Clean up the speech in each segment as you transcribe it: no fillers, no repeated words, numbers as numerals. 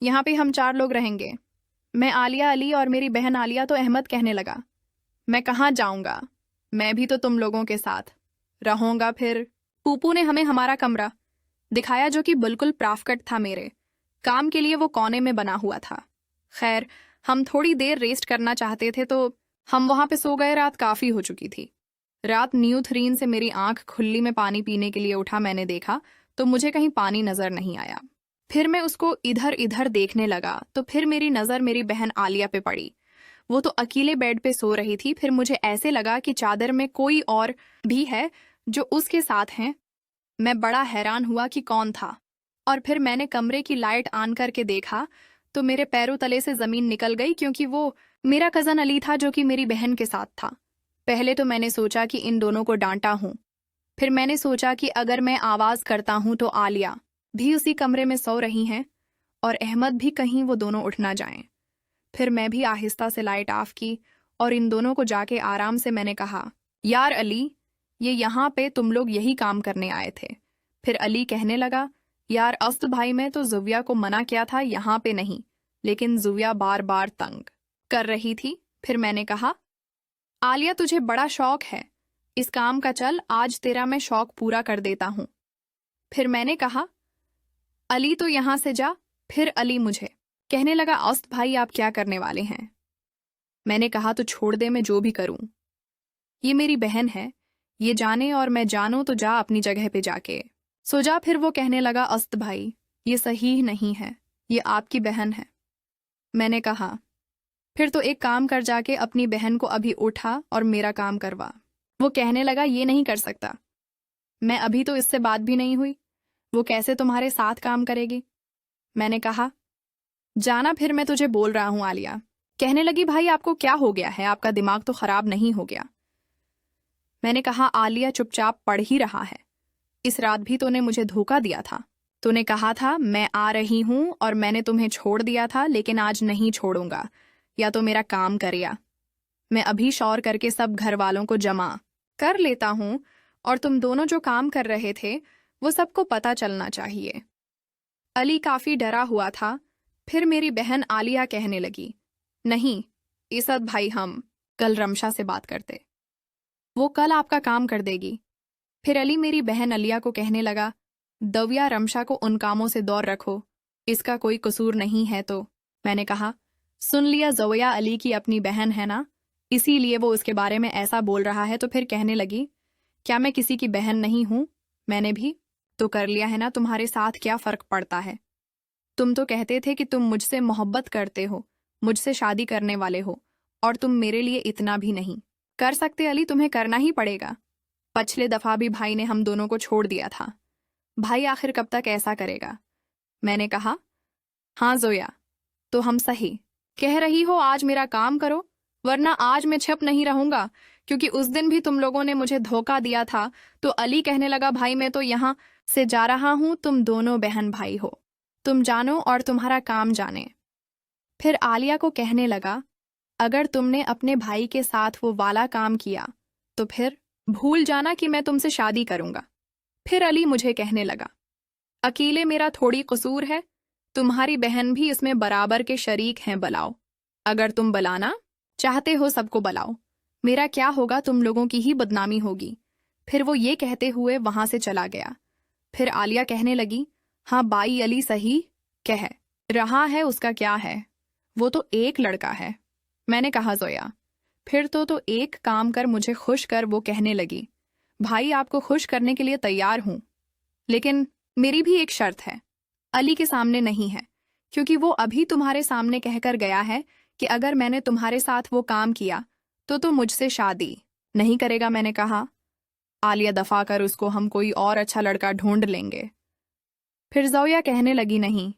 यहाँ पे हम 4 लोग रहेंगे। मैं आलिया अली और मेरी बहन आलिया तो अहमद कहने लगा। मैं कहाँ जाऊंगा, मैं भी तो तुम लोगों के साथ रहूंगा। फिर पूपू ने हमें हमारा कमरा दिखाया जो कि बिल्कुल परफेक्ट था। मेरे काम के लिए वो कोने में बना हुआ था। खैर, हम थोड़ी देर रेस्ट करना चाहते थे तो हम वहां पे सो गए। रात काफी हो चुकी थी। रात नींद से मेरी आंख खुली में पानी पीने के लिए उठा। मैंने देखा तो मुझे कहीं पानी नजर नहीं आया। फिर मैं उसको इधर इधर देखने लगा तो फिर मेरी नजर मेरी बहन आलिया पे पड़ी। वो तो अकेले बेड पे सो रही थी। फिर मुझे ऐसे लगा कि चादर में कोई और भी है जो उसके साथ हैं। मैं बड़ा हैरान हुआ कि कौन था, और फिर मैंने कमरे की लाइट ऑन करके देखा तो मेरे पैरों तले से जमीन निकल गई, क्योंकि वो मेरा कजन अली था जो कि मेरी बहन के साथ था। पहले तो मैंने सोचा कि इन दोनों को डांटा हूं। फिर मैंने सोचा कि अगर मैं आवाज करता हूं तो आलिया भी उसी कमरे में सो रही हैं और अहमद भी, कहीं वो दोनों उठ ना जाएं। फिर मैं भी आहिस्ता से लाइट ऑफ की और इन दोनों को जाके आराम से मैंने कहा, यार अली, ये यहाँ पे तुम लोग यही काम करने आए थे। फिर अली कहने लगा, यार असल भाई, मैं तो जुविया को मना किया था यहाँ पे नहीं, लेकिन जुविया बार बार तंग कर रही थी। फिर मैंने कहा, आलिया तुझे बड़ा शौक है इस काम का, चल आज तेरा मैं शौक पूरा कर देता हूँ। फिर मैंने कहा, अली तो यहाँ से जा। फिर अली मुझे कहने लगा, अस्त भाई आप क्या करने वाले हैं? मैंने कहा, तो छोड़ दे, मैं जो भी करूं। ये मेरी बहन है, ये जाने और मैं जानूं तो जा अपनी जगह पे जाके सो जा। फिर वो कहने लगा, अस्त भाई ये सही नहीं है, ये आपकी बहन है। मैंने कहा, फिर तो एक काम कर, जाके अपनी बहन को अभी उठा और मेरा काम करवा। वो कहने लगा, ये नहीं कर सकता, मैं अभी तो इससे बात भी नहीं हुई, वो कैसे तुम्हारे साथ काम करेगी? मैंने कहा, जाना, फिर मैं तुझे बोल रहा हूं। आलिया कहने लगी, भाई आपको क्या हो गया है, आपका दिमाग तो खराब नहीं हो गया? मैंने कहा, आलिया चुपचाप पढ़ ही रहा है, इस रात भी तूने मुझे धोखा दिया था। तूने कहा था मैं आ रही हूं और मैंने तुम्हें छोड़ दिया था, लेकिन आज नहीं छोड़ूंगा, या तो मेरा काम कर, या मैं अभी शौर करके सब घर वालों को जमा कर लेता हूं, और तुम दोनों जो काम कर रहे थे वो सबको पता चलना चाहिए। अली काफी डरा हुआ था। फिर मेरी बहन आलिया कहने लगी, नहीं इसद भाई, हम कल रमशा से बात करते, वो कल आपका काम कर देगी। फिर अली मेरी बहन अलिया को कहने लगा, दविया रमशा को उन कामों से दूर रखो, इसका कोई कसूर नहीं है। तो मैंने कहा, सुन लिया, जविया अली की अपनी बहन है ना, इसीलिए वो उसके बारे में ऐसा बोल रहा है। तो फिर कहने लगी, क्या मैं किसी की बहन नहीं हूं? मैंने भी तो कर लिया है ना, तुम्हारे साथ क्या फर्क पड़ता है? तुम तो कहते थे कि तुम मुझसे मोहब्बत करते हो, मुझसे शादी करने वाले हो, और तुम मेरे लिए इतना भी नहीं कर सकते। अली तुम्हें करना ही पड़ेगा। पिछले दफा भी भाई ने हम दोनों को छोड़ दिया था, भाई आखिर कब तक ऐसा करेगा? मैंने कहा, हाँ जोया, तो हम सही कह रही हो, आज मेरा काम करो, वरना आज मैं छप नहीं रहूंगा, क्योंकि उस दिन भी तुम लोगों ने मुझे धोखा दिया था। तो अली कहने लगा, भाई मैं तो यहाँ से जा रहा हूं, तुम दोनों बहन भाई हो, तुम जानो और तुम्हारा काम जाने। फिर आलिया को कहने लगा, अगर तुमने अपने भाई के साथ वो वाला काम किया तो फिर भूल जाना कि मैं तुमसे शादी करूंगा। फिर अली मुझे कहने लगा, अकेले मेरा थोड़ी कसूर है, तुम्हारी बहन भी इसमें बराबर के शरीक हैं, बुलाओ, अगर तुम बुलाना चाहते हो सबको बुलाओ, मेरा क्या होगा, तुम लोगों की ही बदनामी होगी। फिर वो ये कहते हुए वहां से चला गया। फिर आलिया कहने लगी, हाँ बाई अली सही कह रहा है, उसका क्या है, वो तो एक लड़का है। मैंने कहा, जोया फिर तो एक काम कर, मुझे खुश कर। वो कहने लगी, भाई आपको खुश करने के लिए तैयार हूं, लेकिन मेरी भी एक शर्त है, अली के सामने नहीं है, क्योंकि वो अभी तुम्हारे सामने कहकर गया है कि अगर मैंने तुम्हारे साथ वो काम किया तो मुझसे शादी नहीं करेगा। मैंने कहा, आलिया दफा कर उसको, हम कोई और अच्छा लड़का ढूंढ लेंगे। फिर जोया कहने लगी, नहीं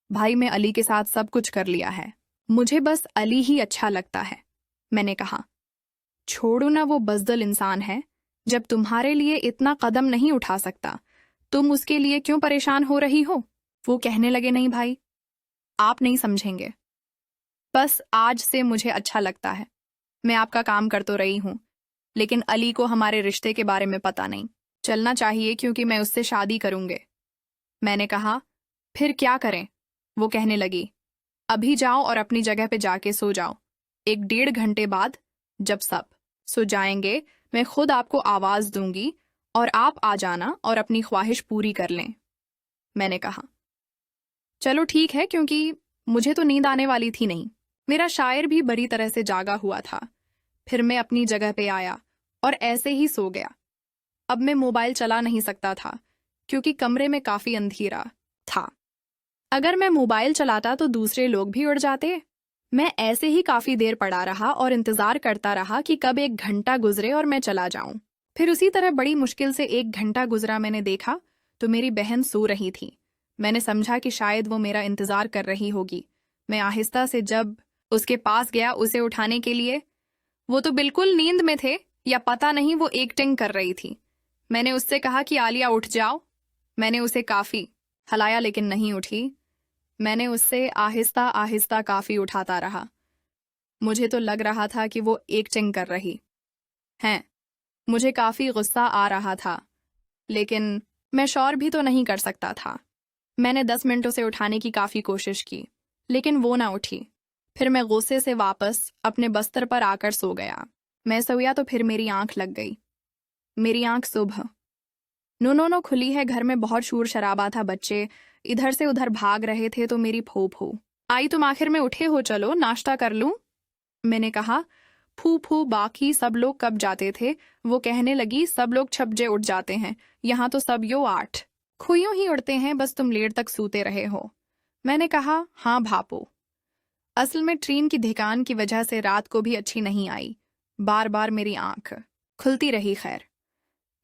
भाई, मैं अली के साथ सब कुछ कर लिया है, मुझे बस अली ही अच्छा लगता है। मैंने कहा, छोड़ो ना, वो बज़दल इंसान है, जब तुम्हारे लिए इतना कदम नहीं उठा सकता, तुम उसके लिए क्यों परेशान हो रही हो? वो कहने लगे, नहीं भाई, आप नहीं समझेंगे, बस आज से मुझे अच्छा लगता है, मैं आपका काम कर तो रही हूं, लेकिन अली को हमारे रिश्ते के बारे में पता नहीं चलना चाहिए, क्योंकि मैं उससे शादी करूंगे। मैंने कहा, फिर क्या करें? वो कहने लगी, अभी जाओ और अपनी जगह पे जाके सो जाओ। 1-1.5 घंटे बाद जब सब सो जाएंगे, मैं खुद आपको आवाज दूंगी और आप आ जाना और अपनी ख्वाहिश पूरी कर लें। मैंने कहा, चलो ठीक है, क्योंकि मुझे तो नींद आने वाली थी नहीं। मेरा शायर भी बड़ी तरह से जागा हुआ था। फिर मैं अपनी जगह पे आया और ऐसे ही सो गया। अब मैं मोबाइल चला नहीं सकता था क्योंकि कमरे में काफी अंधेरा था। अगर मैं मोबाइल चलाता तो दूसरे लोग भी उड़ जाते। मैं ऐसे ही काफी देर पड़ा रहा और इंतजार करता रहा कि कब 1 घंटा गुजरे और मैं चला जाऊं। फिर उसी तरह बड़ी मुश्किल से 1 घंटा गुजरा। मैंने देखा तो मेरी बहन सो रही थी। मैंने समझा कि शायद वो मेरा इंतजार कर रही होगी। मैं आहिस्ता से जब उसके पास गया उसे उठाने के लिए, वो तो बिल्कुल नींद में थे या पता नहीं वो एक्टिंग कर रही थी। मैंने उससे कहा कि आलिया उठ जाओ। मैंने उसे काफी हिलाया लेकिन नहीं उठी। मैंने उससे आहिस्ता आहिस्ता काफी उठाता रहा। मुझे तो लग रहा था कि वो एक्टिंग कर रही हैं। मुझे काफी गुस्सा आ रहा था, लेकिन मैं शौर भी तो नहीं कर सकता था। मैंने 10 मिनटों से उठाने की काफी कोशिश की, लेकिन वो ना उठी। फिर मैं गुस्से से वापस अपने बस्तर पर आकर सो गया। मैं सोया तो फिर मेरी आंख लग गई। मेरी आंख सुबह नो खुली है। घर में बहुत शोर शराबा था। बच्चे इधर से उधर भाग रहे थे। तो मेरी फूफू आई, तुम आखिर में उठे हो, चलो नाश्ता कर लूं। मैंने कहा, फूफू बाकी सब लोग कब जाते थे? वो कहने लगी, सब लोग छपजे उठ जाते हैं, यहाँ तो सब 8 खुइयों ही उड़ते हैं, बस तुम लेट तक सूते रहे हो। मैंने कहा, हाँ भापू, असल में ट्रेन की धिकान की वजह से रात को भी अच्छी नहीं आई। बार बार मेरी आंख खुलती रही। खैर,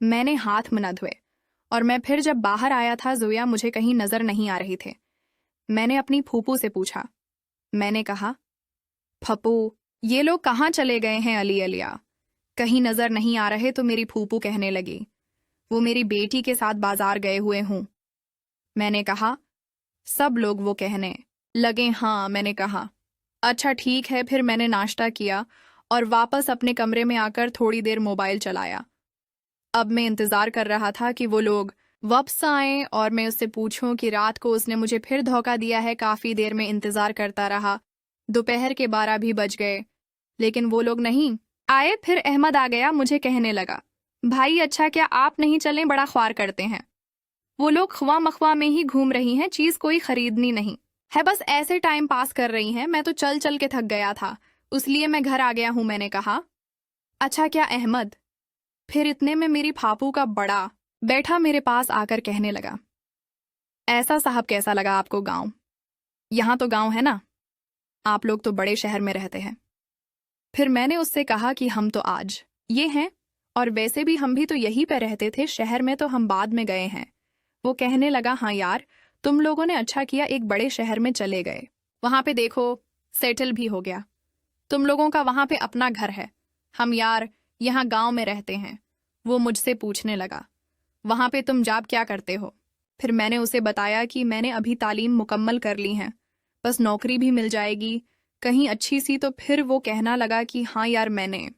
मैंने हाथ मुंह धोए और मैं फिर जब बाहर आया था, जोया मुझे कहीं नजर नहीं आ रही थे। मैंने अपनी फूफू से पूछा। मैंने कहा, फप्पू, ये लोग कहाँ चले गए हैं? अली अलिया कहीं नजर नहीं आ रहे। तो मेरी फूफू कहने लगी, वो मेरी बेटी के साथ बाजार गए हुए हूं। मैंने कहा, सब लोग? वो कहने लगे, हाँ। मैंने कहा, अच्छा ठीक है। फिर मैंने नाश्ता किया और वापस अपने कमरे में आकर थोड़ी देर मोबाइल चलाया। अब मैं इंतजार कर रहा था कि वो लोग वापस आएं और मैं उससे पूछूं कि रात को उसने मुझे फिर धोखा दिया है। काफी देर में इंतजार करता रहा। दोपहर के 12 भी बज गए, लेकिन वो लोग नहीं आए। फिर अहमद आ गया। मुझे कहने लगा, भाई अच्छा क्या आप नहीं चलें? बड़ा ख्वार करते हैं। वो लोग ख्वा मखवा में ही घूम रही हैं, चीज कोई खरीदनी नहीं है, बस ऐसे टाइम पास कर रही हैं। मैं तो चल चल के थक गया था, इसलिए मैं घर आ गया हूं। मैंने कहा, अच्छा क्या अहमद? फिर इतने में मेरी फापू का बड़ा बैठा मेरे पास आकर कहने लगा, ऐसा साहब कैसा लगा आपको गांव? यहाँ तो गांव है ना, आप लोग तो बड़े शहर में रहते हैं। फिर मैंने उससे कहा कि हम तो आज ये हैं, और वैसे भी हम भी तो यहीं पे रहते थे, शहर में तो हम बाद में गए हैं। वो कहने लगा, हाँ यार, तुम लोगों ने अच्छा किया, एक बड़े शहर में चले गए। वहां पे देखो सेटल भी हो गया। तुम लोगों का वहां पे अपना घर है, हम यार यहाँ गांव में रहते हैं। वो मुझसे पूछने लगा, वहां पे तुम जॉब क्या करते हो? फिर मैंने उसे बताया कि मैंने अभी तालीम मुकम्मल कर ली है, बस नौकरी भी मिल जाएगी कहीं अच्छी सी। तो फिर वो कहना लगा कि हाँ यार, मैंने